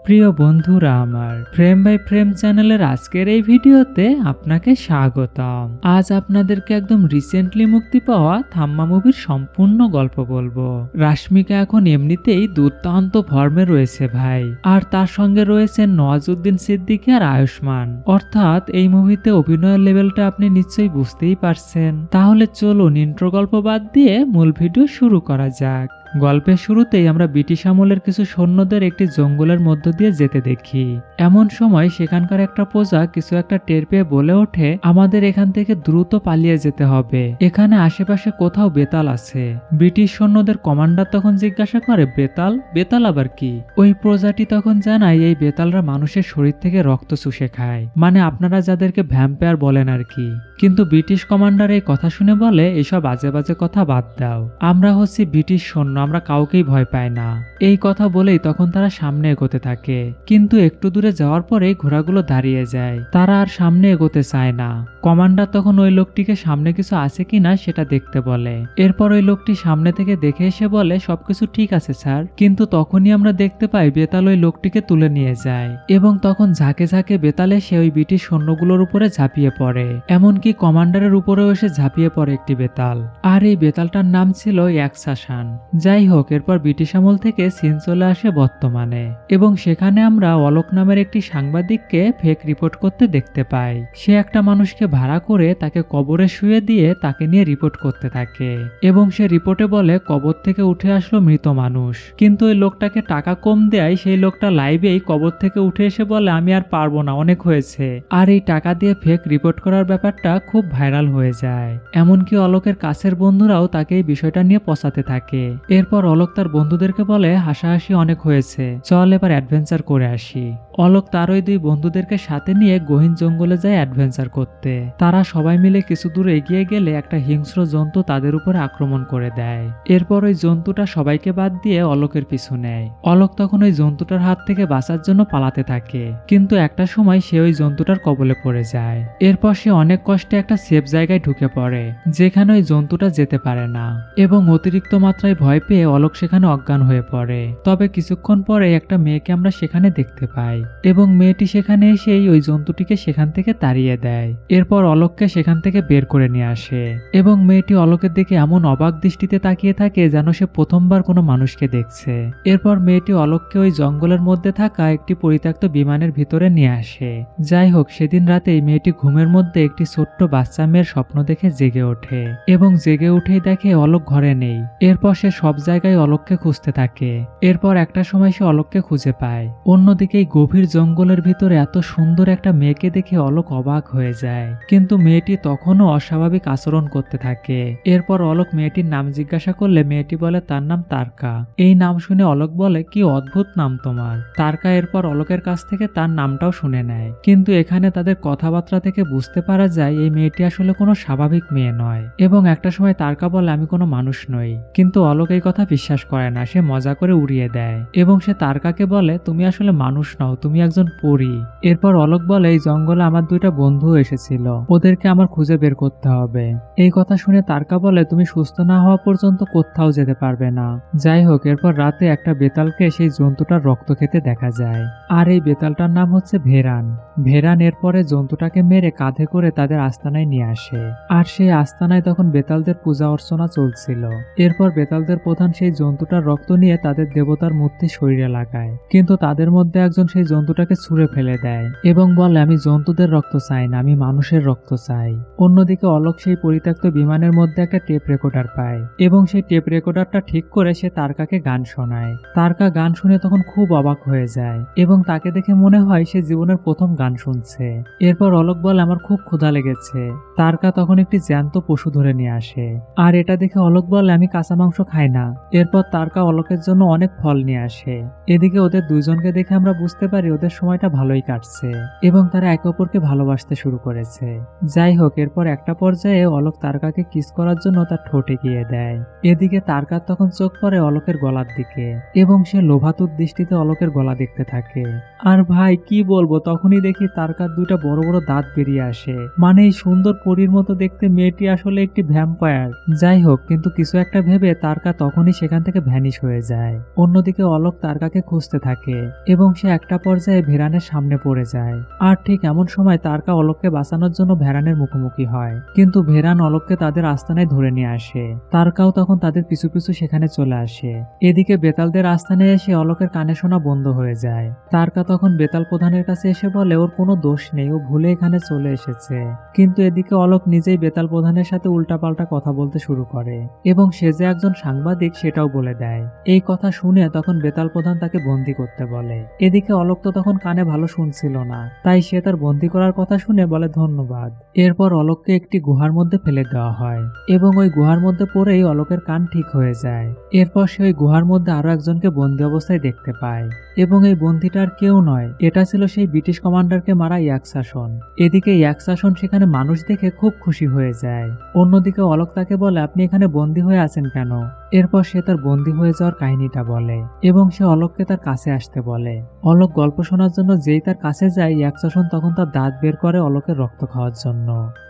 প্রিয় বন্ধুরা, আমার ফ্রেম বাই ফ্রেম চ্যানেলের আজকের এই ভিডিওতে আপনাকে স্বাগতম। আজ আপনাদেরকে একদম রিসেন্টলি মুক্তি পাওয়া থাম্মা মুভির সম্পূর্ণ গল্প বলবো। রাশমিকা এখন এমনিতেই দুর্দান্ত ফর্মে রয়েছে ভাই, আর তার সঙ্গে রয়েছে নওয়াজুদ্দিন সিদ্দিকী আর আয়ুষ্মান। অর্থাৎ এই মুভিতে অভিনয়ের লেভেলটা আপনি নিশ্চয়ই বুঝতেই পারছেন। তাহলে চলুন ইন্ট্রো গল্প বাদ দিয়ে মূল ভিডিও শুরু করা যাক। গল্পের শুরুতেই আমরা ব্রিটিশ আমলের কিছু সৈন্যদের একটি জঙ্গলের মধ্য দিয়ে যেতে দেখি। এমন সময় সেখানকার একটা প্রজা কিছু একটা টের পেয়ে বলে ওঠে, আমাদের এখান থেকে দ্রুত পালিয়ে যেতে হবে, এখানে আশেপাশে কোথাও বেতাল আছে। ব্রিটিশ সৈন্যদের কমান্ডার তখন জিজ্ঞাসা করে, বেতাল? বেতাল আবার কি? ওই প্রজাটি তখন জানায়, এই বেতালরা মানুষের শরীর থেকে রক্ত চুষে খায়, মানে আপনারা যাদেরকে ভ্যাম্পায়ার বলেন আর কি। কিন্তু ব্রিটিশ কমান্ডার এই কথা শুনে বলে, এসব বাজে বাজে কথা বাদ দাও, আমরা হচ্ছি ব্রিটিশ সৈন্য, আমরা কাউকেই ভয় পাই না। এই কথা বলেই তখন তারা সামনে এগোতে থাকে, কিন্তু একটু দূরে যাওয়ার পরেই ঘোড়াগুলো দাঁড়িয়ে যায়, তারা আর সামনে এগোতে চায় না। কমান্ডার তখন ওই লোকটিকে সামনে কিছু আছে কিনা সেটা দেখতে বলে। এরপর ওই লোকটি সামনে থেকে দেখে এসে বলে, সবকিছু ঠিক আছে স্যার। কিন্তু তখনই আমরা দেখতে পাই বেতাল ওই লোকটিকে তুলে নিয়ে যায়, এবং তখন ঝাঁকে ঝাঁকে বেতাল এসে ওই ব্রিটিশ সৈন্যগুলোর উপরে ঝাঁপিয়ে পড়ে। এমনকি কমান্ডারের উপরেও এসে ঝাঁপিয়ে পড়ে একটি বেতাল, আর এই বেতালটার নাম ছিল একসাসান। যাই হোক, এরপর ব্রিটিশ আমল থেকে সিন চলে আসে বর্তমানে, এবং সেখানে আমরা অলোক নামের একটি সাংবাদিককে ফেক রিপোর্ট করতে দেখতে পাই। সে একটা মানুষকে ভাড়া করে তাকে কবরে শুয়ে দিয়ে তাকে নিয়ে রিপোর্ট করতে থাকে, এবং সে রিপোর্টে বলে কবর থেকে উঠে আসলো মৃত মানুষ। কিন্তু ওই লোকটাকে টাকা কম দেয় সেই লোকটা লাইভেই কবর থেকে উঠে এসে বলে, আমি আর পারবো না, অনেক হয়েছে। আর এই টাকা দিয়ে ফেক রিপোর্ট করার ব্যাপারটা খুব ভাইরাল হয়ে যায়। এমনকি অলোকের কাছের বন্ধুরাও তাকে এই বিষয়টা নিয়ে পচাতে থাকে। এরপর অলোক তার বন্ধুদেরকে বলে, হাসাহাসি অনেক হয়েছে, চল এবার অ্যাডভেঞ্চার করে আসি। অলোক তার ওই দুই বন্ধুদেরকে সাথে নিয়ে গহীন জঙ্গলে যায় অ্যাডভেঞ্চার করতে। তারা সবাই মিলে কিছু দূর এগিয়ে গেলে একটা হিংস্র জন্তু তাদের উপরে আক্রমণ করে দেয়। এরপর ওই জন্তুটা সবাইকে বাদ দিয়ে অলোকের পিছু নেয়। অলোক তখন ওই জন্তুটার হাত থেকে বাঁচার জন্য পালাতে থাকে, কিন্তু একটা সময় সে ওই জন্তুটার কবলে পড়ে যায়। এরপর সে অনেক কষ্টে একটা সেফ জায়গায় ঢুকে পড়ে, যেখানে ওই জন্তুটা যেতে পারে না, এবং অতিরিক্ত মাত্রায় ভয় পেয়ে অলোক সেখানে অজ্ঞান হয়ে পড়ে। তবে কিছুক্ষণ পরে একটা মেয়েকে আমরা সেখানে দেখতে পাই, এবং মেয়েটি সেখানে এসেই ওই জন্তুটিকে সেখান থেকে তাড়িয়ে দেয়। এরপর অলোককে সেখান থেকে বের করে নিয়ে আসে, এবং মেয়েটি অলোকের দিকে এমন অবাক দৃষ্টিতে তাকিয়ে থাকে যেন সে প্রথমবার কোনো মানুষকে দেখছে। এরপর মেয়েটি অলোককে ওই জঙ্গলের মধ্যে থাকা একটি পরিত্যক্ত বিমানের ভিতরে নিয়ে আসে। যাই হোক, সেদিন রাতেই মেয়েটি ঘুমের মধ্যে একটি ছোট্ট বাচ্চা মেয়ের স্বপ্ন দেখে জেগে ওঠে, এবং জেগে উঠেই দেখে অলোক ঘরে নেই। এরপর সে সব জায়গায় অলোককে খুঁজতে থাকে। এরপর একটা সময় সে অলোককে খুঁজে পায়। অন্যদিকে এই গভীর জঙ্গলের ভিতরে এত সুন্দর একটা মেয়েকে দেখে অলোক অবাক হয়ে যায়, কিন্তু মেয়েটি তখনও অস্বাভাবিক আচরণ করতে থাকে। এরপর অলোক মেয়েটির নাম জিজ্ঞাসা করলে মেয়েটি বলে তার নাম তারকা। এই নাম শুনে অলোক বলে, কি অদ্ভুত নাম তোমার। তারকা এরপর অলোকের কাছ থেকে তার নামটাও শুনে নেয়, কিন্তু এখানে তাদের কথাবার্তা থেকে বুঝতে পারা যায় এই মেয়েটি আসলে কোনো স্বাভাবিক মেয়ে নয়। এবং একটা সময় তারকা বলে, আমি কোনো মানুষ নই। কিন্তু অলোক এই কথা বিশ্বাস করে না, সে মজা করে উড়িয়ে দেয়, এবং সে তারকাকে বলে, তুমি আসলে মানুষ নও, তুমি একজন পরী। এরপর অলোক বলে, এই জঙ্গলে আমার দুইটা বন্ধু এসেছিল, ওদেরকে আমার খুঁজে বের করতে হবে। এই কথা শুনে তারকা বলে, তুমি সুস্থ না হওয়া পর্যন্ত কোথাও যেতে পারবে না। যাই হোক, এরপর রাতে একটা বেতালকে সেই জন্তুটার রক্ত খেতে দেখা যায়, আর এই বেতালটার নাম হচ্ছে ভেরান। ভেরান এরপরে জন্তুটাকে মেরে কাঁধে করে তাদের আস্তানায় নিয়ে আসে, আর সেই আস্তানায় তখন বেতালদের পূজা অর্চনা চলছিল। এরপর বেতালদের প্রধান সেই জন্তুটার রক্ত নিয়ে তাদের দেবতার মূর্তি শরীরে লাগায়, কিন্তু তাদের মধ্যে একজন সেই জন্তুটাকে ছুঁড়ে ফেলে দেয়, এবং বলে, আমি জন্তুদের রক্ত চাই না, আমি মানুষের রক্ত চাই। অন্যদিকে অলোক সেই পরিত্যক্ত বিমানের মধ্যে একটা টেপ রেকর্ডার পায়, এবং সেই টেপ রেকর্ডারটা ঠিক করে সে তারকাকে গান শোনায়। তারকা গান শুনে তখন খুব অবাক হয়ে যায়, এবং তাকে দেখে মনে হয় সে জীবনের প্রথম গান শুনছে। এরপর অলোক বলে, আমার খুব ক্ষুধা লেগেছে। তারকা তখন একটি জ্যান্ত পশু ধরে নিয়ে আসে, আর এটা দেখে অলোক বলে, আমি কাঁচা মাংস খাই না। এরপর তারকা অলোকের জন্য অনেক ফল নিয়ে আসে। এদিকে ওদের দুইজনকে দেখে আমরা বুঝতে পারি ওদের সময়টা ভালোই কাটছে, এবং তারা একে অপরকে ভালোবাসতে শুরু করেছে। যাই হোক, এরপর একটা পর্যায়ে অলোক তারকাকে কিস করার জন্য তার ঠোঁটে গিয়ে দেয়। এদিকে তারকার তখন চোখ পড়ে অলোকের গলার দিকে, এবং সে লোভাতুর দৃষ্টিতে অলোকের গলা দেখতে থাকে। আর ভাই কি বলবো, তখনই দেখি তারকার দুইটা বড় বড় দাঁত বেরিয়ে আসে, মানে এই সুন্দর পরীর মতো দেখতে মেয়েটি আসলে একটি ভ্যাম্পায়ার। যাই হোক, কিন্তু কিছু একটা ভেবে তারকা তখনই সেখান থেকে ভ্যানিশ হয়ে যায়। অন্যদিকে অলোক তারকাকে খুঁজতে থাকে এবং সে একটা পর্যায়ে ভেড়ানের সামনে পড়ে যায়। আর ঠিক এমন সময় তারকা অলোককে বাঁচানোর জন্য ভেড়ানের মুখোমুখি হয়, কিন্তু ভেড়ান অলোককে তাদের আস্তানায় ধরে নিয়ে আসে। তারকাও তখন তাদের পিছু পিছু সেখানে চলে আসে। এদিকে বেতালদের আস্তানায় এসে অলোকের কানে শোনা বন্ধ হয়ে যায়। তারকা তখন বেতাল প্রধানের কাছে এসে বলে ওর কোনো দোষ নেই, ও ভুলে এখানে চলে এসেছে। কিন্তু এদিকে অলোক নিজেই বেতাল প্রধানের সাথে উল্টাপাল্টা কথা বলতে শুরু করে এবং সে যে একজন সাংবাদিক সেটাও বলে দেয়। এই কথা শুনে তখন বেতাল প্রধান তাকে বন্দী করতে বলে। এদিকে অলোক তো তখন কানে ভালো শুনছিল না, তাই সে তার বন্দী করার কথা শুনে বলে ধন্যবাদ। এরপর অলোককে একটি গুহার মধ্যে ফেলে দেওয়া হয় এবং ওই গুহার মধ্যে পড়েই অলোকের কান ঠিক হয়ে যায়। এরপর সে ওই গুহার মধ্যে আরো একজনকে বন্দী অবস্থায় দেখতে পায় এবং এই বন্দীটা আর কেউ নয়, এটা ছিল সেই ব্রিটিশ কমান্ডারকে মারা ইয়াকশাসন। এদিকে ইয়াকশাসন সেখানে মানুষ দেখে খুব খুশি হয়ে যায়। অন্যদিকে অলোক তাকে বলে আপনি এখানে বন্দী হয়ে আছেন কেন? এরপর সে তার বন্দী হয়ে যাওয়ার কাহিনীটা বলে এবং সে অলোককে তার কাছে আসতে বলে। অলোক গল্প শোনার জন্য যেই তার কাছে যায়, ইয়াকশাসন তখন তার দাঁত বের করে অলোকের রক্ত খাওয়ার জন্য।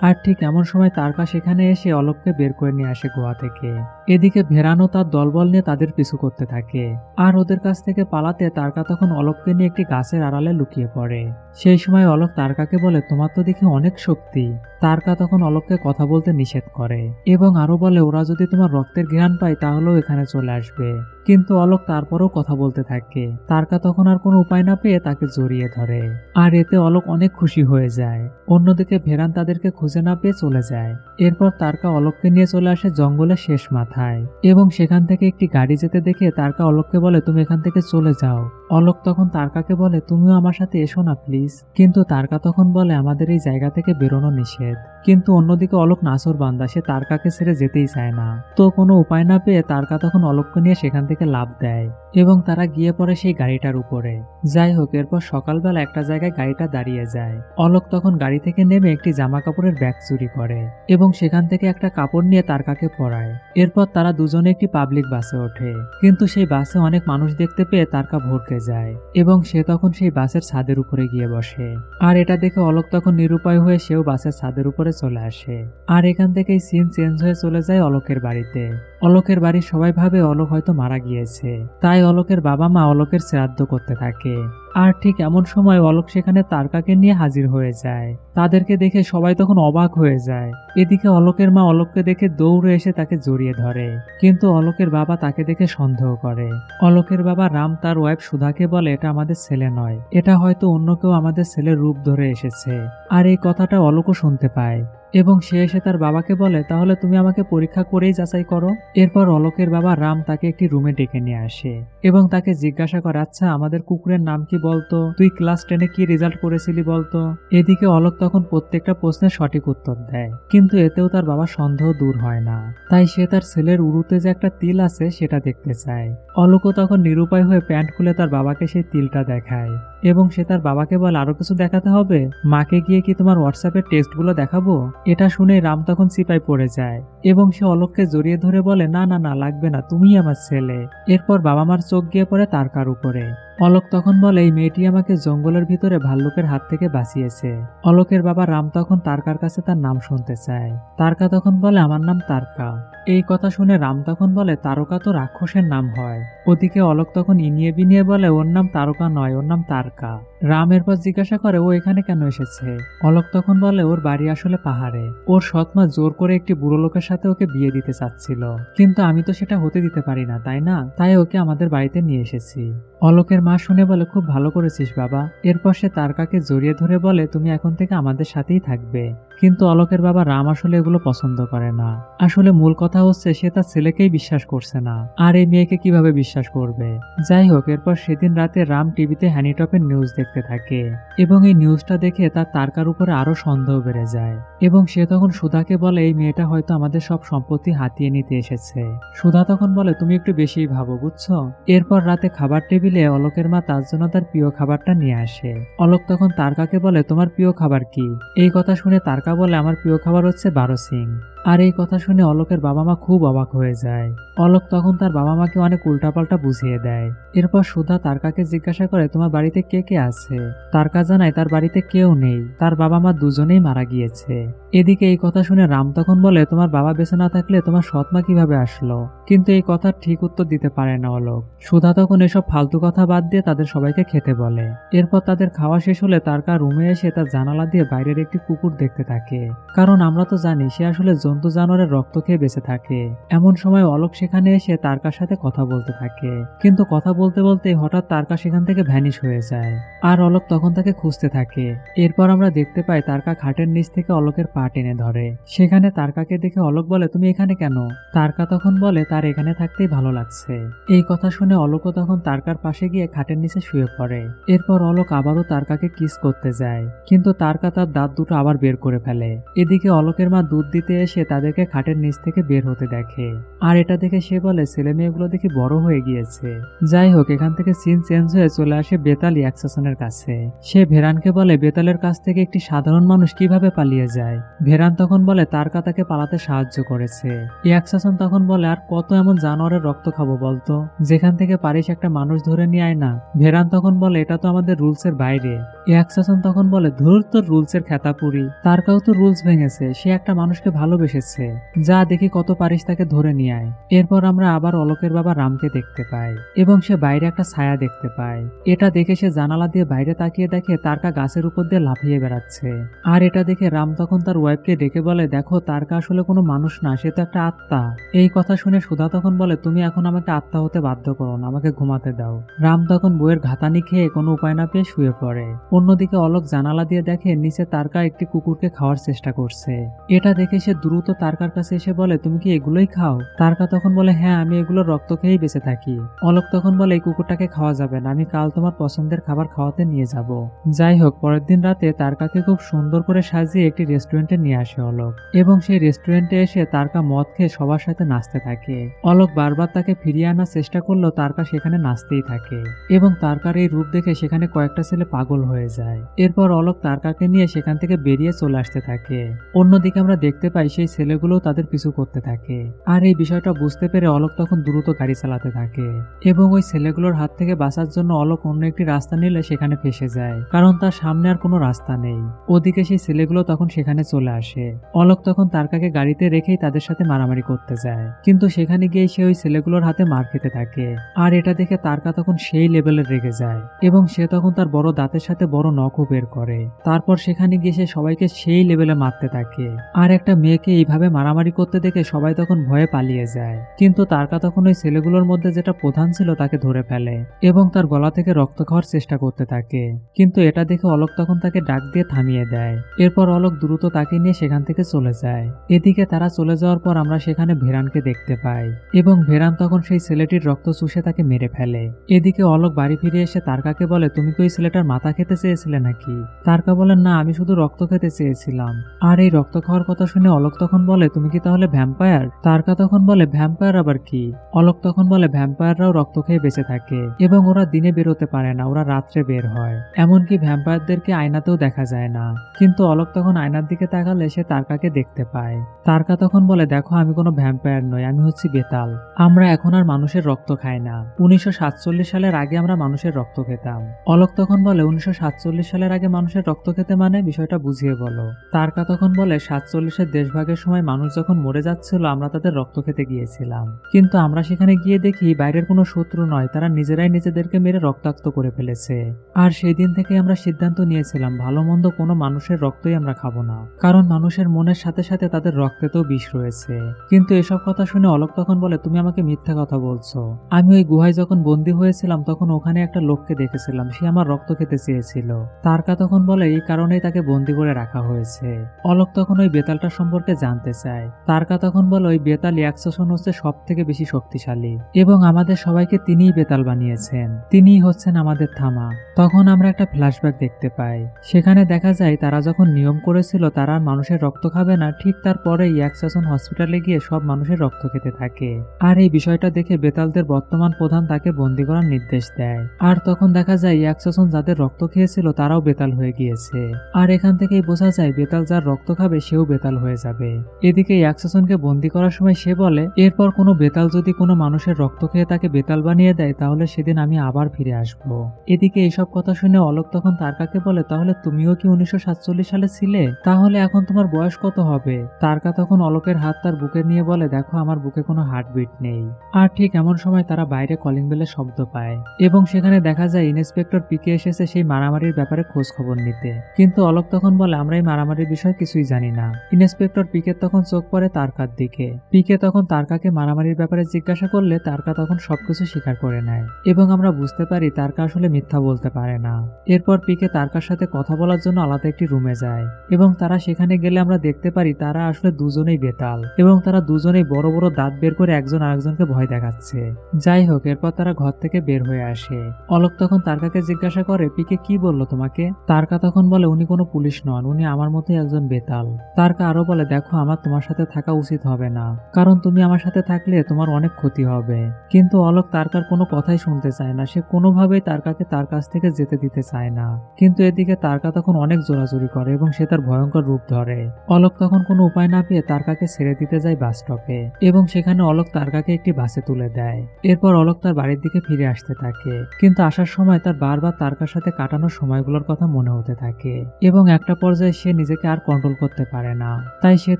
আর ঠিক এমন সময় তারকা সেখানে এসে অলোককে বের করে নিয়ে আসে গুহা থেকে। এদিকে ভেড়ানো তার দলবল নিয়ে তাদের পিছু করতে থাকে, আর ওদের কাছ থেকে পালাতে তারকা তখন অলোককে নিয়ে একটি গাছের আড়ালে লুকিয়ে পড়ে। সেই সময় অলোক তারকাকে বলে তোমার তো দেখি অনেক শক্তি। তারকা তখন অলোককে কথা বলতে নিষেধ করে এবং আরো বলে ওরা যদি তোমার রক্তের ঘ্রাণ পায় তাহলেও এখানে চলে আসবে। কিন্তু অলোক তারপরেও কথা বলতে থাকে। তারকা তখন আর কোনো উপায় না পেয়ে তাকে জড়িয়ে ধরে, আর এতে অলোক অনেক খুশি হয়ে যায়। অন্যদিকে ভেড়ান তাদেরকে খুঁজে না পেয়ে চলে যায়। এরপর তারকা অলোককে নিয়ে চলে আসে জঙ্গলের শেষ মাথায় এবং সেখান থেকে একটি গাড়ি যেতে দেখে তারকা অলোককে বলে তুমি এখান থেকে চলে যাও। অলোক তখন তারকাকে বলে তুমিও আমার সাথে এসো না প্লিজ। কিন্তু তারকা তখন বলে আমাদের এই জায়গা থেকে বেরোনো নিষেধ। কিন্তু অন্যদিকে অলোক নাছর বান্দা, সে তারকাকে ছেড়ে যেতেই চায় না। তো কোনো উপায় না পেয়ে তারকা তখন অলোককে নিয়ে সেখান থেকে লাফ দেয় এবং তারা গিয়ে পড়ে সেই গাড়িটার উপরে। যাই হোক, এরপর সকালবেলা একটা জায়গায় গাড়িটা দাঁড়িয়ে যায়। অলোক তখন গাড়ি থেকে নেমে একটি জামা কাপড়ের ব্যাগ চুরি করে এবং সেখান থেকে একটা কাপড় নিয়ে তারকাকে পরায়। এরপর তারা দুজনে একটি পাবলিক বাসে ওঠে, কিন্তু সেই বাসে অনেক মানুষ দেখতে পেয়ে তারকা ভড়কে যায় এবং সে তখন সেই বাসের ছাদের উপরে গিয়ে বসে। আর এটা দেখে অলোক তখন নিরুপায় হয়ে সেও বাসের ছাদের উপরে চলে আসে। আর এখান থেকেই সিন চেঞ্জ হয়ে চলে যায় অলোকের বাড়িতে। অলোকের বাড়ির সবাই ভাবে অলোক হয়তো মারা গিয়েছে, তাই অলোকের বাবা মা অলোকের শ্রাদ্ধ করতে থাকে। আর ঠিক এমন সময় অলোক সেখানে তারকাকে নিয়ে হাজির হয়ে যায়। তাদেরকে দেখে সবাই তখন অবাক হয়ে যায়। এদিকে অলোকের মা অলোককে দেখে দৌড়ে এসে তাকে জড়িয়ে ধরে, কিন্তু অলোকের বাবা তাকে দেখে সন্দেহ করে। অলোকের বাবা রাম তার ওয়াইফ সুধাকে বলে এটা আমাদের ছেলে নয়, এটা হয়তো অন্য কেউ আমাদের ছেলের রূপ ধরে এসেছে। আর এই কথাটা অলোকও শুনতে পায় এবং সে এসে তার বাবাকে বলে তাহলে তুমি আমাকে পরীক্ষা করেই যাচাই করো। এরপর অলোকের বাবা রাম তাকে একটি রুমে ডেকে নিয়ে আসে এবং তাকে জিজ্ঞাসা করে আচ্ছা আমাদের কুকুরের নাম কি বলতো, তুই ক্লাস 10-এ কি রেজাল্ট করেছিলি বলতো। এদিকে অলোক তখন প্রত্যেকটা প্রশ্নের সঠিক উত্তর দেয়, কিন্তু এতেও তার বাবার সন্দেহ দূর হয় না। তাই সে তার ছেলের উরুতে যে একটা তিল আছে সেটা দেখতে চায়। অলোকও তখন নিরুপায় হয়ে প্যান্ট খুলে তার বাবাকে সেই তিলটা দেখায় এবং সে তার বাবাকে বলে আরো কিছু দেখাতে হবে, মাকে গিয়ে কি তোমার হোয়াটসঅ্যাপের টেক্সটগুলো দেখাবো। এটা শুনে রাম তখন চিপায় পড়ে যায় এবং সে অলোককে জড়িয়ে ধরে বলে না না না লাগবে না, তুমিই আমার ছেলে। এরপর বাবা মার চোখ গিয়ে পড়ে তারকার উপরে। অলোক তখন বলে এই মেয়েটি আমাকে জঙ্গলের ভিতরে ভাল্লুকের হাত থেকে বাঁচিয়েছে। অলোকের বাবা রাম তখন তারকার কাছে তার নাম শুনতে চায়। তারকা তখন বলে আমার নাম তারকা। এই কথা শুনে রাম তখন বলে তারকা তো রাক্ষসের নাম হয়। ওদিকে অলোক তখন ইনিয়ে বিনিয়ে বলে ওর নাম তারকা নয়, ওর নাম তারকা। রাম এরপর জিজ্ঞাসা করে ও এখানে কেন এসেছে। অলোক তখন বলে ওর বাড়ি আসলে পাহাড়ে, ওর সৎমা জোর করে একটি বুড়ো লোকের সাথে ওকে বিয়ে দিতে চাচ্ছিল, কিন্তু আমি তো সেটা হতে দিতে পারি না, তাই না, তাই ওকে আমাদের বাড়িতে নিয়ে এসেছি। অলোকের মা শুনে বলে খুব ভালো করেছিস বাবা। এরপর সে তারকাকে জড়িয়ে ধরে বলে তুমি এখন থেকে আমাদের সাথেই থাকবে। কিন্তু অলোকের বাবা রাম আসলে এগুলো পছন্দ করে না। আসলে মূল কথা হচ্ছে সে তার ছেলেকেই বিশ্বাস করছে না, আর এই মেয়েকে কিভাবে বিশ্বাস করবে। যাই হোক, এরপর সেদিন রাতে রাম টিভিতে হ্যানিটপের নিউজ দেখতে থাকে এবং এই নিউজটা দেখে তার তারকার উপরে আরো সন্দেহ বেড়ে যায় এবং সে তখন সুধাকে বলে এই মেয়েটা হয়তো আমাদের সব সম্পত্তি হাতিয়ে নিতে এসেছে। সুধা তখন বলে তুমি একটু বেশিই ভাবো, বুঝছো। এরপর রাতে খাবার টেবিলে অলোকের মা তার জন্য তার প্রিয় খাবারটা নিয়ে আসে। অলোক তখন তারকাকে বলে তোমার প্রিয় খাবার কি। এই কথা শুনে তারকা বলে আমার প্রিয় খাবার হচ্ছে বারোসিং। আর এই কথা শুনে অলোকের বাবা মা খুব অবাক হয়ে যায়। অলোক তখন তার বাবা মাকে অনেক উল্টাপাল্টা বুঝিয়ে দেয়। এরপর সুধা তারকাকে জিজ্ঞাসা করে তোমার বাড়িতে কে কে আছে। তারকা জানায় তার বাড়িতে কেউ নেই, তার বাবা মা দুজনেই মারা গিয়েছে। এদিকে এই কথা শুনে রাম তখন বলে তোমার বাবা বেঁচে না থাকলে তোমার সৎ মা কিভাবে আসলো। কিন্তু এই কথার ঠিক উত্তর দিতে পারে না অলোক। সুধা তখন এসব ফালতু কথা বাদ দিয়ে তাদের সবাইকে খেতে বলে। এরপর তাদের খাওয়া শেষ হলে তারকা রুমে এসে তার জানালা দিয়ে বাইরের একটি কুকুর দেখতে থাকে, কারণ আমরা তো জানি সে আসলে জন্তু জানোয়ারের রক্ত খেয়ে বেঁচে থাকে। এমন সময় অলোক সেখানে এসে তারকার সাথে কথা বলতে থাকে, কিন্তু কথা বলতে বলতে হঠাৎ তারকা সেখান থেকে ভ্যানিশ হয়ে যায়। আর অলোক তখন তাকে খুঁজতে থাকে। এরপর আমরা দেখতে পাই তারকা খাটের নিচ থেকে অলোকের পা টেনে ধরে। সেখানে তারকাকে দেখে অলোক বলে তুমি এখানে কেন। তারকা তখন বলে তার এখানে থাকতেই ভালো লাগছে। এই কথা শুনে অলোকও তখন তারকার পাশে গিয়ে খাটের নিচে শুয়ে পড়ে। এরপর অলোক আবারও তারকাকে কিস করতে যায়, কিন্তু তারকা তার দাঁত দুটো আবার বের করে ফেলে। এদিকে অলোকের মা দুধ দিতে এসে তাদেরকে খাটের নিচ থেকে বের হতে দেখে। আর এটা দেখে সে বলে ছেলে মেয়েগুলো দেখি বড় হয়ে গিয়েছে। যাই হোক, এখান থেকে সিন চেঞ্জ হয়ে চলে আসে বেতাল ইয়াকসাসনের কাছে। সে ভেরানকে বলে বেতালের কাছ থেকে একটি সাধারণ মানুষ কিভাবে পালিয়ে যায়। ভেরান তখন বলে তারকা তাকে পালাতে সাহায্য করেছে। ইয়াকসাসন তখন বলে আর কত এমন জানোয়ারের রক্ত খাবো বলতো, যেখান থেকে পারিস একটা মানুষ ধরে নিয়ে আয় না। ভেরান তখন বলে এটা তো আমাদের রুলসের বাইরে। ইয়াকসাসন তখন বলে ধুর তোর রুলসের খেতাপুরি, তারকাও তো রুলস ভেঙেছে, সে একটা মানুষকে ভালোবেসেছে, যা দেখি কত পারিস তাকে ধরে নিয়ে আয়। এরপর আমরা আবার অলোকের বাবা রামকে দেখতে পাই এবং সে বাইরে একটা ছায়া দেখতে পায়। এটা দেখে সে জানালা দিয়ে বাইরে তাকিয়ে দেখে তারকা গাছের উপর দিয়ে লাফিয়ে বেড়াচ্ছে। আর এটা দেখে রাম তখন তার ওয়াইফকে ডেকে বলে দেখো তারকা আসলে কোনো মানুষ না, সে তো একটা আত্মা। এই কথা শুনে সুধা তখন বলে তুমি এখন আমাকে আত্মা হতে বাধ্য করো না, আমাকে ঘুমাতে দাও। রাম তখন বইয়ের ঘাতানি খেয়ে কোনো উপায় না পেয়ে শুয়ে পড়ে। অন্যদিকে অলোক জানালা দিয়ে দেখে নিচে তারকা একটি কুকুরকে খাওয়ার চেষ্টা করছে। এটা দেখে সে দ্রুত তারকার কাছে এসে বলে তুমি কি এগুলোই খাও। তারকা তখন বলে হ্যাঁ, আমি এগুলো রক্ত খেয়েই বেঁচে থাকি। অলোক তখন বলে এই কুকুরটাকে খাওয়া যাবে না, আমি কাল তোমার পছন্দের খাবার খাওয়াতে নিয়ে যাব। যাই হোক, পরের দিন রাতে তারকাকে খুব সুন্দর করে সাজিয়ে একটি রেস্টুরেন্টে নিয়ে আসে অলোক, এবং সেই রেস্টুরেন্টে এসে তারকা মদ খেয়ে সবার সাথে নাচতে থাকে। অলোক বারবার তাকে ফিরিয়ে আনার চেষ্টা করলেও তারকা সেখানে নাচতেই থাকে, এবং তারকার এই রূপ দেখে সেখানে কয়েকটা ছেলে পাগল হয়ে যায়। এরপর অলোক তারকাকে নিয়ে সেখান থেকে বেরিয়ে চলে আসতে থাকে। অন্যদিকে আমরা দেখতে পাই সেই ছেলেগুলো তাদের পিছু করতে থাকে। আর এই বিষয়টা বুঝতে পেরে অলোক তখন দ্রুত গাড়ি চালাতে থাকে, এবং ওই ছেলেগুলোর হাত থেকে বাঁচার জন্য অলোক অন্য একটি রাস্তা নিলে সেখানে ফেসে যায়, কারণ তার সামনে আর কোনো রাস্তা নেই। ওদিকে সেই ছেলেগুলো তখন সেখানে চলে আসে। অলোক তখন তারকাকে গাড়িতে রেখেই তাদের সাথে মারামারি করতে যায়, কিন্তু সেখানে গিয়ে সে ওই ছেলেগুলোর হাতে মার খেতে থাকে। আর এটা দেখে তারকা তখন সেই লেভেলে রেগে যায়, এবং সে তখন তার বড় দাঁতের সাথে বড় নখও বের করে। তারপর সেখানে গিয়ে সে সবাইকে সেই লেভেলে মারতে থাকে। আর একটা মেয়েকে এইভাবে মারামারি করতে দেখে সবাই তখন ভয়ে পালিয়ে যায়, কিন্তু তারকা তখন ওই ছেলেগুলোর মধ্যে যেটা প্রধান ছিল তাকে ধরে ফেলে এবং তার গলা থেকে রক্ত খাওয়ার চেষ্টা করতে থাকে। কিন্তু এটা দেখে অলোক তখন তাকে ডাক দিয়ে থামিয়ে দেয়। এরপর অলোক দ্রুত তাকে নিয়ে সেখান থেকে চলে যায়। এদিকে তারা চলে যাওয়ার পর আমরা সেখানে ভেরানকে দেখতে পাই, এবং ভেরান তখন সেই ছেলেটির রক্ত চুষে তাকে মেরে ফেলে। এদিকে অলোক বাড়ি ফিরে এসে তারকাকে বলে তুমি কি ওই ছেলেটার মাথা খেতে চেয়েছিলে নাকি। তারকা বলেন না, আমি শুধু রক্ত খেতে চেয়েছিলাম। আর এই রক্ত খাওয়ার কথা শুনে অলোক তখন বলে তুমি কি তাহলে ভ্যাম্পায়ার। তারকা তখন বলে ভ্যাম্পায়ার আবার কি। অলোক তখন বলে ভ্যাম্পায়াররাও রক্ত খেয়ে বেঁচে থাকে, এবং ওরা দিনে বেরোতে পারে না, ওরা রাত্রে বের হয়। এমনকি ভ্যাম্পায়ারদেরকে আয়নাতেও দেখা যায় না। কিন্তু অলোক তখন আয়নার দিকে তাকালে সে তারকাকে দেখতে পায়। তারকা তখন বলে দেখো আমি কোনো ভ্যাম্পায়ার নই, আমি হচ্ছি বেতাল। আমরা এখন আর মানুষের রক্ত খাই না। 1947 সালের আগে আমরা মানুষের রক্ত খেতাম। অলোক তখন বলে 1947 সালের আগে মানুষের রক্ত খেতে মানে বিষয়টা বুঝিয়ে বলো। তারকা তখন বলে 47-এর দেশভাগের সময় মানুষ যখন মরে যাচ্ছিল আমরা তাদের রক্ত খেতে গিয়েছিলাম, কিন্তু আমরা সেখানে গিয়ে দেখি বাইরের কোনো শত্রু নয়, তারা নিজেরাই নিজেদেরকে মেরে রক্তাক্ত করে ফেলেছে। আর সেই দিন থেকে আমরা সিদ্ধান্ত নিয়েছিলাম ভালো মন্দ কোনো মানুষের রক্তই আমরা খাবো না, কারণ মানুষের মনের সাথে সাথে তাদের রক্তেতেও বিষ রয়েছে। কিন্তু এসব কথা শুনে অলোক তখন বলে তুমি আমাকে মিথ্যা কথা বলছো। আমি ওই গুহায় যখন বন্দী হয়েছিলাম তখন ওখানে একটা লোককে দেখেছিলাম, সে আমার রক্ত খেতে চেয়েছিল। তারকা তখন বলে এই কারণেই তাকে বন্দী করে রাখা হয়েছে। অলোক তখন ওই বেতালটা সম্পর্কে জানতে চায়। তারকা তখন বলে ওই বেতাল ইয়াকসাসন হচ্ছে সব থেকে বেশি শক্তিশালী, এবং আমাদের সবাইকে তিনিই বেতাল বানিয়েছেন, তিনিই হচ্ছেন আমাদের থামা। তখন আমরা একটা ফ্ল্যাশব্যাক দেখতে পাই। সেখানে দেখা যায় তারা যখন নিয়ম করেছিল তারা মানুষের রক্ত খাবে না, ঠিক তারপরে ইয়াকসাসন হসপিটালে গিয়ে সব মানুষের রক্ত খেতে থাকে। আর এই বিষয়টা দেখে বেতালদের বর্তমান প্রধান তাকে বন্দী করার নির্দেশ দেয়। আর তখন দেখা যায় ইয়াকসাসন যাদের রক্ত খেয়ে ছিল তারাও বেতাল হয়ে গিয়েছে। আর এখান থেকেই বোঝা যায় বেতাল যার রক্ত খাবে সেও বেতাল হয়ে যাবে। এদিকে ইয়াকসাসনকে বন্দি করার সময় সে বলে, এরপর কোনো বেতাল যদি কোনো মানুষের রক্ত খেয়ে তাকে বেতাল বানিয়ে দেয় তাহলে সেদিন আমি আবার ফিরে আসব। এদিকে এইসব কথা শুনে অলোক তখন তারকাকে বলে, তাহলে তুমিও কি 1947 সালে ছিলে? তাহলে এখন তোমার বয়স কত হবে? তারকা তখন অলোকের হাত তার বুকে নিয়ে বলে, দেখো আমার বুকে কোনো হার্টবিট নেই। আর ঠিক এমন সময় তারা বাইরে কলিং বেলের শব্দ পায় এবং সেখানে দেখা যায় ইন্সপেক্টর পিকে এসেছে সেই মারামারির ব্যাপারে খোঁজ খবর নিতে। কিন্তু অলোক তখন বলে, আমরা এই মারামারির বিষয়ে কিছুই জানি না। ইন্সপেক্টর পিকের তখন চোখ পড়ে তারকার দিকে। পিকে তখন তারকাকে মারামারির ব্যাপারে জিজ্ঞাসা করলে তারকা তখন সবকিছু স্বীকার করে নেয় এবং আমরা বুঝতে পারি তারকা আসলে মিথ্যা বলতে পারে না। এরপর পিকে তারকার সাথে কথা বলার জন্য আলাদা একটি রুমে যায় এবং তারা সেখানে গেলে আমরা দেখতে পারি তারা আসলে দুজনেই বেতাল এবং তারা দুজনেই বড় বড় দাঁত বের করে একজন আরেকজনকে ভয় দেখাচ্ছে। যাই হোক, এরপর তারা ঘর থেকে বের হয়ে আসে। অলোক তখন তারকাকে জিজ্ঞাসা করে, পিকে কি বললো তোমাকে? তারকা তখন বলে, উনি কোনো পুলিশ নন, উনি আমার মতোই একজন বেতাল। তারকা আরো বলে, দেখো আমার তোমার সাথে থাকা উচিত হবে না, কারণ তুমি আমার সাথে থাকলে তোমার অনেক ক্ষতি হবে। কিন্তু অলোক তারকার কোনো কথাই শুনতে চায় না, সে কোনোভাবেই তারকাকে তার কাছ থেকে যেতে দিতে চায় না। কিন্তু এদিকে তারকা তখন অনেক জোরাজুরি করে এবং সে তার ভয়ঙ্কর রূপ ধরে। অলোক তখন কোনো উপায় না পেয়ে তারকাকে ছেড়ে দিতে যায় বাস স্টপে এবং সেখানে অলোক তারকাকে একটি বাসে তুলে দেয়। এরপর অলোক তার বাড়ির দিকে ফিরে আসতে থাকে, কিন্তু আসার সময় তার বারবার তারকার সাথে কাটানোর সময়গুলোর কথা মনে হতে থাকে এবং একটা পর্যায়ে সে নিজেকে আর কন্ট্রোল করতে পারে না। তাই সে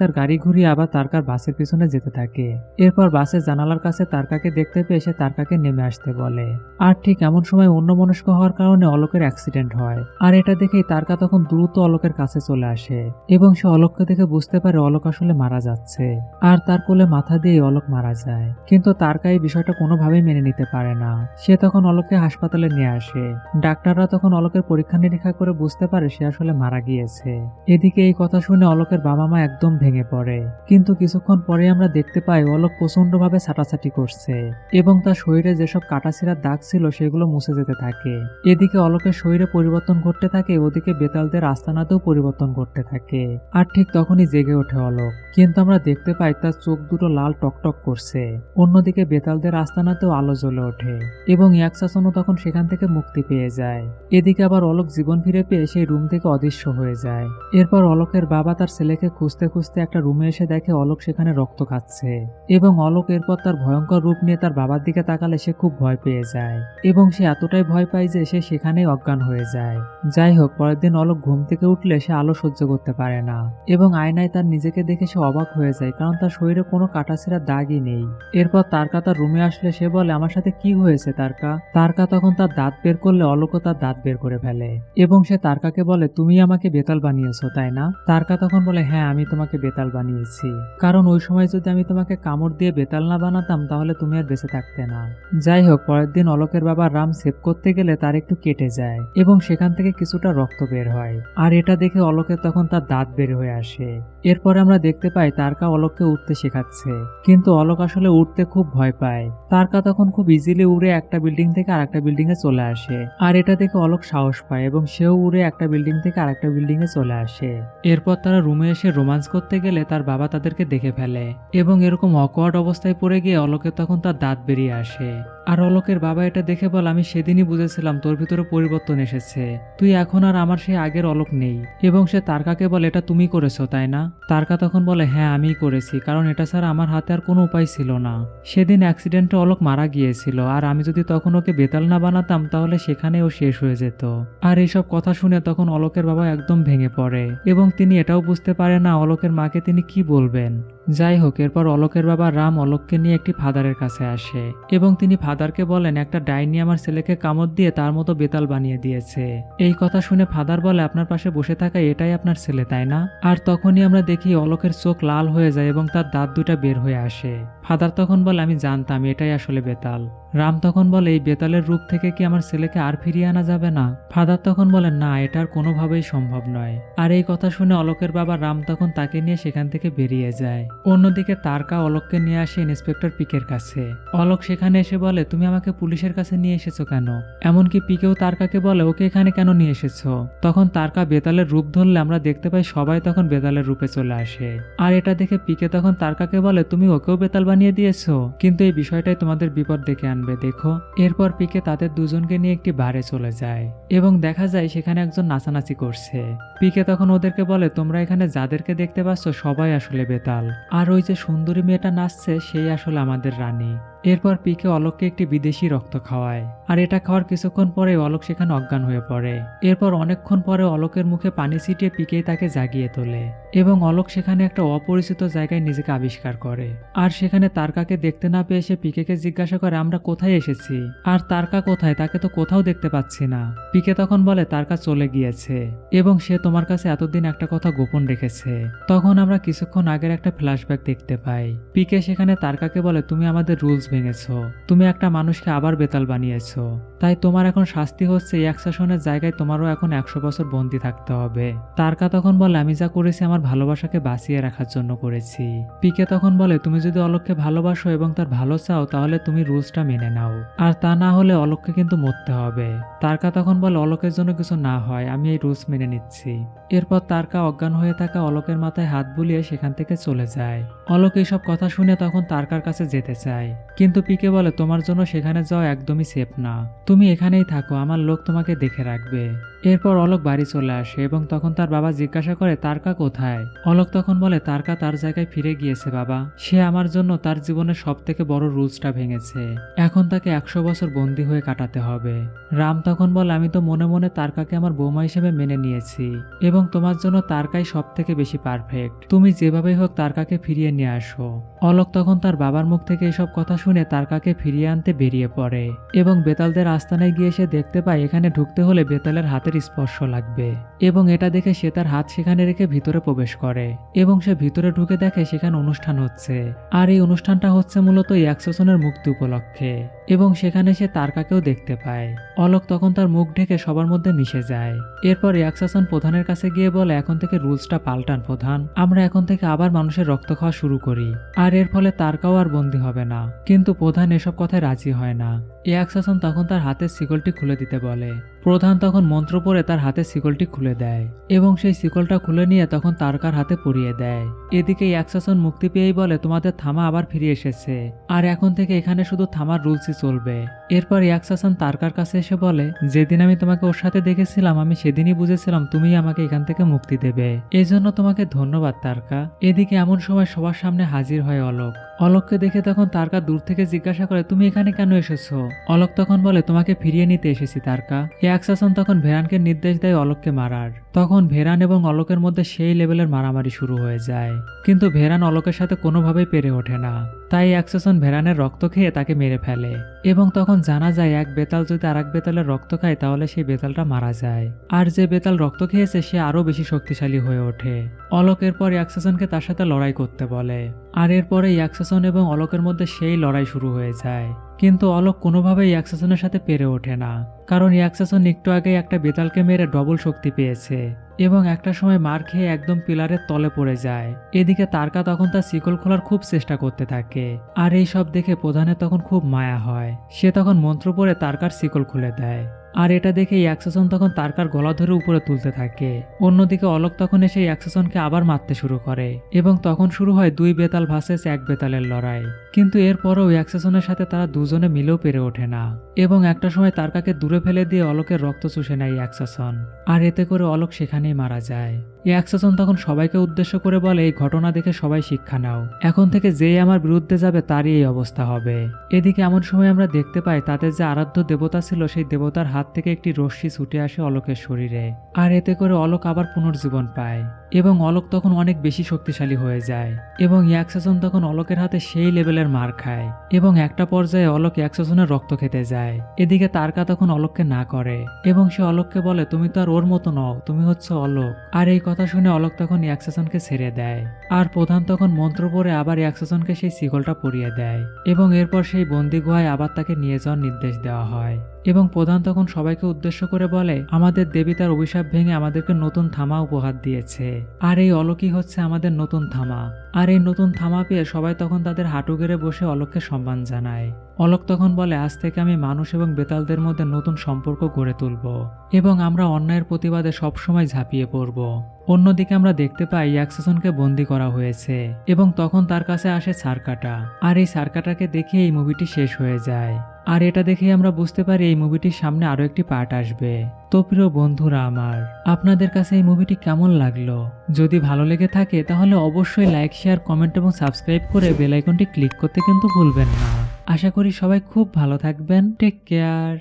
তার গাড়ি ঘুরিয়ে আবার তারকার বাসের পিছনে যেতে থাকে। এরপর বাসের জানালার কাছে তারকাকে দেখতে পেয়ে সে তারকাকে নেমে আসতে বলে। আর ঠিক এমন সময় অন্যমনস্ক হওয়ার কারণে অলোকের অ্যাক্সিডেন্ট হয়। আর এটা দেখেই তারকা তখন দ্রুত অলোকের কাছে চলে আসে এবং সে অলোককে দেখে বুঝতে পারে অলোক আসলে মারা যাচ্ছে। আর তার কোলে মাথা দিয়ে অলোক মারা যায়। কিন্তু তারকা এই বিষয়টা কোনোভাবেই মেনে নিতে পারে না। সে তখন অলোককে হাসপাতালে নিয়ে আসে। ডাক্তাররা তখন অলোকের পরীক্ষা নিরীক্ষা করে বুঝতে পারে সে আসলে মারা গিয়েছে। এদিকে এই কথা শুনে অলোকের বাবা মা একদম ভেঙে পড়ে। কিন্তু কিছুক্ষণ পরে আমরা দেখতে পাই অলোক প্রচন্ডভাবে ছাটাছাটি করছে এবং তার শরীরে যেসব কাটাছিঁড়ার দাগ ছিল সেগুলো মুছে যেতে থাকে। এদিকে অলোকের শরীরে পরিবর্তন ঘটতে থাকে, ওদিকে বেতালদের আস্তানাতেও পরিবর্তন ঘটতে থাকে। আর ঠিক তখনই জেগে ওঠে অলোক, কিন্তু আমরা দেখতে পাই তার চোখ দুটো লাল টকটক করছে। অন্যদিকে বেতালদের আস্তানাতেও আলো জ্বলে ওঠে এবং ইয়াকসাসনও তখন সেখান থেকে মুক্তি পেয়ে যায়। এদিকে আবার অলোক জীবন ফিরে পেয়ে সেই রুম থেকে অদৃশ্য হয়ে যায়। এরপর অলোকের বাবা তার ছেলেকে খুঁজতে খুঁজতে একটা রুমে এসে দেখে অলোক সেখানে রক্ত খাচ্ছে এবং অলোক এরপর তার ভয়ঙ্কর রূপ নিয়ে তার বাবার দিকে তাকালে সে খুব ভয় পেয়ে যায় এবং সে এতটাই ভয় পায় যে সে সেখানেই অজ্ঞান হয়ে যায়। যাই হোক, পরের দিন অলোক ঘুম থেকে উঠলে সে আলো সহ্য করতে পারে না এবং আয়নায় তার নিজেকে দেখে সে অবাক হয়ে যায়, কারণ তার শরীরে কোনো কাটাছেঁড়া দাগই নেই। এরপর তারকা তার রুমে আসলে সে বলে, আমার সাথে কি হয়েছে তারকা? তারকা তখন তার দাঁত বের করলে অলোকও তার দাঁত বের করে ফেলে এবং সে তারকাকে বলে, তুমি আমাকে বেতাল বানিয়েছো তাই না? তারকা তখন বলে, হ্যাঁ আমি তোমাকে বেতাল বানিয়েছি, কারণ ওই সময় যদি আমি তোমাকে কামড় দিয়ে বেতাল না বানাতাম তাহলে তুমি আর বেঁচে থাকতে না। যাই হোক, পরের দিন অলোকের বাবা রাম সেভ করতে গেলে তার একটু কেটে যায় এবং সেখান থেকে কিছুটা রক্ত বের হয়। আর এটা দেখে অলোকের তখন তার দাঁত বের হয়ে আসে। এরপরে আমরা দেখতে পাই তারকা অলোককে উঠতে শেখাচ্ছে, কিন্তু অলোক আসলে উঠতে খুব ভয় পায়। তারকা তখন খুব ইজিলি উড়ে একটা বিল্ডিং থেকে আরেকটা বিল্ডিং এ চলে আসে। আর এটা দেখে অলোক সাহস পায় এবং সেও উড়ে একটা বিল্ডিং থেকে আরেকটা বিল্ডিং এ চলে আসে। এরপর তারা রুমে এসে রোমান্স করতে গেলে তার বাবা তাদেরকে দেখে ফেলে এবং এরকম অকওয়ার্ড অবস্থায় পড়ে গিয়ে অলোকের তখন তার দাঁত বেরিয়ে আসে। আর অলোকের বাবা এটা দেখে বলে, আমি সেদিনই বুঝেছিলাম তোর ভিতরে পরিবর্তন এসেছে, তুই এখন আর আমার সেই আগের অলোক নেই। এবং সে তারকাকে বলে, এটা তুমি করেছো তাই না? তারকা তখন বলে, হ্যাঁ আমিই করেছি, কারণ এটা ছাড়া আমার হাতে আর কোনো উপায় ছিল না। সেদিন অ্যাক্সিডেন্টে অলোক মারা গিয়েছিল, আর আমি যদি তখন ওকে বেতাল না বানাতাম তাহলে সেখানেও শেষ হয়ে যেত। আর এইসব কথা শুনে তখন অলোকের বাবা একদম ভেঙে পড়ে এবং তিনি এটাও বুঝতে পারে না অলোকের মাকে তিনি কি বলবেন। যাই হোক, এরপর অলোকের বাবা রাম অলোককে নিয়ে একটি ফাদারের কাছে আসে এবং তিনি ফাদারকে বলেন, একটা ডাইনি আমার ছেলেকে কামড় দিয়ে তার মতো বেতাল বানিয়ে দিয়েছে। এই কথা শুনে ফাদার বলে, আপনার পাশে বসে থাকা এটাই আপনার ছেলে তাই না? আর তখনই আমরা দেখি অলোকের চোখ লাল হয়ে যায় এবং তার দাঁত দুটা বের হয়ে আসে। ফাদার তখন বলে, আমি জানতাম এটাই আসলে বেতাল। রাম তখন বলে, এই বেতালের রূপ থেকে কি আমার ছেলেকে আর ফিরিয়ে আনা যাবে না? ফাদার তখন বলেন, না এটার কোনোভাবেই সম্ভব নয়। আর এই কথা শুনে অলোকের বাবা রাম তখন তাকে নিয়ে সেখান থেকে বেরিয়ে যায়। অন্যদিকে তারকা অলোককে নিয়ে আসে ইন্সপেক্টর পিকের কাছে। অলোক সেখানে এসে বলে, তুমি আমাকে পুলিশের কাছে নিয়ে এসেছো কেন? এমনকি পিকেও তারকাকে বলে, ওকে এখানে কেন নিয়ে এসেছো? তখন তারকা বেতালের রূপ ধরলে আমরা দেখতে পাই সবাই তখন বেতালের রূপে চলে আসে। আর এটা দেখে পিকে তখন তারকাকে বলে, তুমি ওকেও বেতাল বানিয়ে দিয়েছো, কিন্তু এই বিষয়টাই তোমাদের বিপদ ডেকে আনবে দেখো। এরপর পিকে তাদের দুজনকে নিয়ে একটি বারে চলে যায় এবং দেখা যায় সেখানে একজন নাচানাচি করছে। পিকে তখন ওদেরকে বলে, তোমরা এখানে যাদেরকে দেখতে পাচ্ছ সবাই আসলে বেতাল, আর ওই যে সুন্দরী মেয়েটা নাচছে সেই আসলে আমাদের রানী। এরপর পিকে অলোককে একটি বিদেশি রক্ত খাওয়ায়, আর এটা খাওয়ার কিছুক্ষণ পরে অলোক সেখানে অজ্ঞান হয়ে পড়ে। এরপর অনেকক্ষণ পরে অলোকের মুখে পানি ছিটিয়ে পিকেই তাকে জাগিয়ে তোলে এবং অলোক সেখানে একটা অপরিচিত জায়গায় নিজেকে আবিষ্কার করে। আর সেখানে তারকাকে দেখতে না পেয়ে সে পিকেকে জিজ্ঞাসা করে, আমরা কোথায় এসেছি, আর তারকা কোথায়, তাকে তো কোথাও দেখতে পাচ্ছি না। পিকে তখন বলে, তারকা চলে গিয়েছে এবং সে তোমার কাছে এতদিন একটা কথা গোপন রেখেছে। তখন আমরা কিছুক্ষণ আগের একটা ফ্ল্যাশব্যাক দেখতে পাই। পিকে সেখানে তারকাকে বলে, তুমি আমাদের রুলস ভেঙেছো, তুমি একটা মানুষকে আবার বেতাল বানিয়েছো, তাই তোমার এখন শাস্তি হচ্ছে এই অ্যাকশনের জায়গায় তোমারও এখন 100 বছর বন্দী থাকতে হবে। তারকা তখন বলে, আমি যা করেছি আমার ভালোবাসাকে বাঁচিয়ে রাখার জন্য করেছি। পিকে তখন বলে, তুমি যদি অলোককে ভালোবাসো এবং তার ভালো চাও তাহলে তুমি রুলসটা মেনে নাও, আর তা না হলে অলোককে কিন্তু মরতে হবে। তারকা তখন বলে, অলোকের জন্য কিছু না হয়, আমি এই রুলস মেনে নিচ্ছি। এরপর তারকা অজ্ঞান হয়ে থাকা অলোকের মাথায় হাত বুলিয়ে সেখান থেকে চলে যায়। অলোক এইসব কথা শুনে তখন তারকার কাছে যেতে চায়, কিন্তু পিকে বলে, তোমার জন্য সেখানে যাওয়া একদমই সেফ না, তুমি এখানেই থাকো, আমার লোক তোমাকে দেখে রাখবে। এরপর অলোক বাড়ি চলে আসে এবং তখন তার বাবা জিজ্ঞাসা করে, তারকা কোথায়? অলোক তখন বলে, তারকা তার জায়গায় ফিরে গিয়েছে বাবা, সে আমার জন্য তার জীবনের সব থেকে বড় রুলসটা ভেঙেছে, এখন তাকে 100 বছর বন্দী হয়ে কাটাতে হবে। রাম তখন বলে, আমি তো মনে মনে তারকাকে আমার বৌমা হিসেবে মেনে নিয়েছি এবং তোমার জন্য তারকাই সব থেকে বেশি পারফেক্ট, তুমি যেভাবেই হোক তারকাকে ফিরিয়ে নিয়ে আসো। অলোক তখন তার বাবার মুখ থেকে এসব কথা শুনে তারকাকে ফিরিয়ে আনতে বেরিয়ে পড়ে এবং বেতালদের আস্তানায় গিয়ে সে দেখতে পায় এখানে ঢুকতে হলে বেতালের হাতের স্পর্শ লাগবে এবং এটা দেখে সে তার হাত সেখানে রেখে ভিতরে প্রবেশ করে এবং সে ভিতরে ঢুকে দেখে সেখানে অনুষ্ঠান হচ্ছে, আর এই অনুষ্ঠানটা হচ্ছে মূলত ইয়াকসনের মুক্তি উপলক্ষে এবং সেখানে সে তারকাকেও দেখতে পায়। অলোক তখন তার মুখ ঢেকে সবার মধ্যে মিশে যায়। এরপর ইয়াকসন প্রধানের কাছে গিয়ে বলে, এখন থেকে রুলসটা পাল্টান প্রধান, আমরা এখন থেকে আবার মানুষের রক্ত খাওয়া শুরু করি, আর এর ফলে তারকাও আর বন্দী হবে না। কিন্তু প্রধান এসব কথায় রাজি হয় না। ইয়াকসন তখন তার হাতের শিকলটি খুলে দিতে বলে। প্রধান তখন মন্ত্র পড়ে তার হাতের শিকলটি খুলে দেয় এবং সেই শিকলটা খুলে নিয়ে তখন তারকার হাতে পরিয়ে দেয়। এদিকে ইয়াকসন মুক্তি পেয়েই বলে, তোমাদের থামা আবার ফিরে এসেছে, আর এখন থেকে এখানে শুধু থামার রুলসই চলবে। এরপর ইয়াকসন তারকার কাছে এসে বলে, যেদিন আমি তোমাকে ওর সাথে দেখেছিলাম আমি সেদিনই বুঝেছিলাম তুমিই আমাকে এখান থেকে মুক্তি দেবে, এই জন্য তোমাকে ধন্যবাদ তারকা। এদিকে এমন সময় সবার সামনে হাজির হয় অলোক। অলোককে দেখে তখন তারকা দূর থেকে জিজ্ঞাসা করে, তুমি এখানে কেন এসেছো? অলোক তখন বলে, তোমাকে ফিরিয়ে নিতে এসেছি তারকা। ইয়াকসন তখন ভেরানকে নির্দেশ দেয় অলোককে মারার। তখন ভেরান এবং অলোকের মধ্যে সেই লেভেলের মারামারি শুরু হয়ে যায়, কিন্তু ভেরান অলোকের সাথে কোনোভাবেই পেরে ওঠে না। তাই ইয়াকসন ভেরানের রক্ত খেয়ে তাকে মেরে ফেলে এবং তখন জানা যায় এক বেতাল যদি আর এক বেতালের রক্ত খায় তাহলে সেই বেতালটা মারা যায়, আর যে বেতাল রক্ত খেয়েছে সে আরো বেশি শক্তিশালী হয়ে ওঠে। অলোক এরপর ইয়াকসনকে তার সাথে লড়াই করতে বলে, আর এরপরে ইয়াকসন এবং অলোকের মধ্যে সেই লড়াই শুরু হয়ে যায়। কিন্তু অলোক কোনোভাবেই ইয়াকসনের সাথে পেরে ওঠে না, কারণ ইয়াকসন একটু আগেই একটা বেতালকে মেরে ডবল শক্তি পেয়েছে এবং একটা সময় মার খেয়ে একদম পিলারের তলে পড়ে যায়। এদিকে তারকা তখন তার শিকল খোলার খুব চেষ্টা করতে থাকে, আর এই সব দেখে প্রধানের তখন খুব মায়া হয়। সে তখন মন্ত্র পড়ে তারকার শিকল খুলে দেয়, আর এটা দেখে ইয়াকসন তখন তারকার গলা ধরে উপরে তুলতে থাকে। অন্যদিকে অলোক তখন এসে ইয়াকসনকে আবার মারতে শুরু করে এবং তখন শুরু হয় দুই বেতাল ভার্সেস এক বেতালের লড়াই। কিন্তু এরপরও ইয়াকসনের সাথে তারা দুজনে মিলেও পেরে ওঠে না এবং একটা সময় তারকাকে দূরে ফেলে দিয়ে অলোকের রক্ত চুষে নেয় ইয়াকসন, আর এতে করে অলোক সেখানেই মারা যায়। ইয়াকসন তখন সবাইকে উদ্দেশ্য করে বলে, এই ঘটনা দেখে সবাই শিক্ষা নাও, এখন থেকে যেই আমার বিরুদ্ধে যাবে তারই এই অবস্থা হবে। এদিকে এমন সময় আমরা দেখতে পাই তাদের যে আরাধ্য দেবতা ছিল সেই দেবতার হাত থেকে একটি রশ্মি ছুটে আসে অলোকের শরীরে, আর এতে করে অলোক আবার পুনর্জীবন পায় এবং অলোক তখন অনেক বেশি শক্তিশালী হয়ে যায় এবং ইয়াকসন তখন অলোকের হাতে সেই লেভেলের মার খায় এবং একটা পর্যায়ে অলোক ইয়াকসনের রক্ত খেতে যায়। এদিকে তারকা তখন অলোককে না করে এবং সে অলোককে বলে, তুমি তো আর ওর মতো নও, তুমি হচ্ছে অলোক। আর এই কথা শুনে অলোক তখন ইয়াকসনকে ছেড়ে দেয়, আর প্রধান তখন মন্ত্র পড়ে আবার ইয়াকসনকে সেই শিকলটা পরিয়ে দেয় এবং এরপর সেই বন্দি গুহায় আবার তাকে নিয়ে যাওয়ার নির্দেশ দেওয়া হয় এবং প্রধান তখন সবাইকে উদ্দেশ্য করে বলে, আমাদের দেবী তার অভিশাপ ভেঙে আমাদেরকে নতুন থামা উপহার দিয়েছে, আর এই অলোকই হচ্ছে আমাদের নতুন থামা। আর এই নতুন থামা পেয়ে সবাই তখন তাদের হাঁটু গেড়ে বসে অলোককে সম্মান জানায়। অলোক তখন বলে, আজ থেকে আমি মানুষ এবং বেতালদের মধ্যে নতুন সম্পর্ক গড়ে তুলব এবং আমরা অন্যায়ের প্রতিবাদে সবসময় ঝাঁপিয়ে পড়ব। অন্যদিকে আমরা দেখতে পাই ইয়াকসাসনকে বন্দি করা হয়েছে এবং তখন তার কাছে আসে সার্কাটা। আর এই সার্কাটাকে দেখে এই মুভিটি শেষ হয়ে যায়। আর এটা দেখেই আমরা বুঝতে পারি এই মুভিটির সামনে আরো একটি পার্ট আসবে। তো প্রিয় বন্ধুরা আমার, আপনাদের কাছে এই মুভিটি কেমন লাগলো? যদি ভালো লেগে থাকে তাহলে অবশ্যই লাইক, শেয়ার, কমেন্ট এবং সাবস্ক্রাইব করে বেল আইকনটি ক্লিক করতে কিন্তু ভুলবেন না। আশা করি সবাই খুব ভালো থাকবেন। Take care.